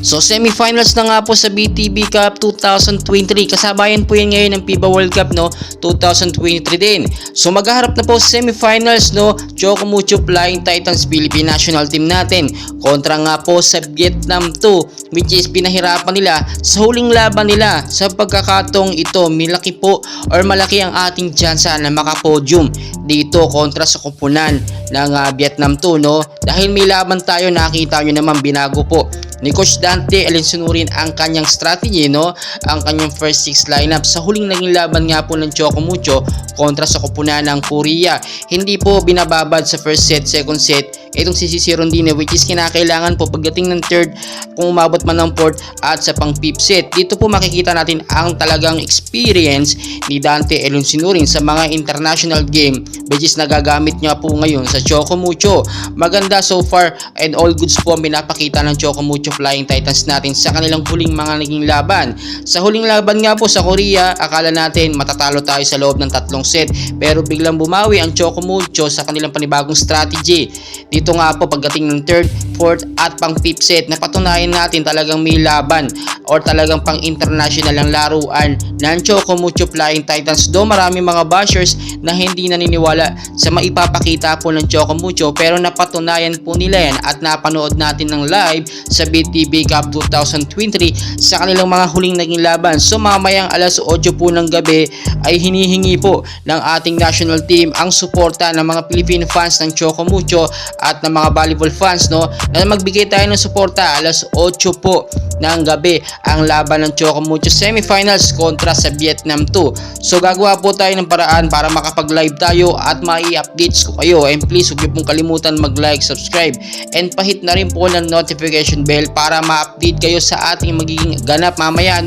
So semifinals na nga po sa BTB Cup 2023. Kasabayan po yan ngayon ng FIBA World Cup 2023 din. So maghaharap na po sa semifinals Choco Mucho Flying Titans Philippine National Team natin kontra nga po sa Vietnam 2, which is pinahirapan nila sa huling laban nila. Sa pagkakataong ito, malaki ang ating tsansa na makapodium dito kontra sa koponan ng Vietnam 2 dahil may laban tayo. Nakita nyo naman, binago po ni Coach Dante Alensunurin ang kanyang strategy, ang kanyang first 6 lineup sa huling naging laban nga po ng Choco Mucho kontra sa koponan ng Korea. Hindi po binababad sa first set, second set itong si CC Rondine, which is kinakailangan po pagdating ng third, kung umabot man ng fourth at sa pang fifth set. Dito po makikita natin ang talagang experience ni Dante Alensunurin sa mga international game, which is nagagamit niya po ngayon sa Choco Mucho. Maganda so far and all goods po ang pinapakita ng Choco Mucho Flying Titans natin sa kanilang huling mga naging laban. Sa huling laban nga po sa Korea, akala natin matatalo tayo sa loob ng 3 set, pero biglang bumawi ang Choco Mucho sa kanilang panibagong strategy. Dito nga po pagdating ng third, fourth at pang fifth set, napatunayan natin talagang may laban or talagang pang international ang laruan ng Choco Mucho Flying Titans. Do marami mga bashers na hindi naniniwala sa maipapakita po ng Choco Mucho, pero napatunayan po nila yan at napanood natin ng live sa BTB Cup 2023 sa kanilang mga huling naging laban. So mamayang alas 8 po ng gabi ay hinihingi po ng ating national team ang suporta ng mga Philippine fans ng Choco Mucho at ng mga volleyball fans na magbigay tayo ng suporta. Alas 8 po ng gabi ang laban ng Choco Mucho semifinals kontra sa Vietnam 2. So gagawa po tayo ng paraan para makapag-live tayo at mai-updates ko kayo. And please huwag niyo pong kalimutan mag-like, subscribe, and pahit na rin po ng notification bell para ma-update kayo sa ating magiging ganap mamaya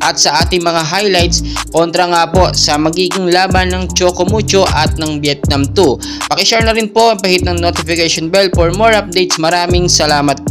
at sa ating mga highlights kontra nga po sa magiging laban ng Choco Mucho at ng Vietnam 2. Paki-share na rin po, pahit ng notification bell for more updates. Maraming salamat po.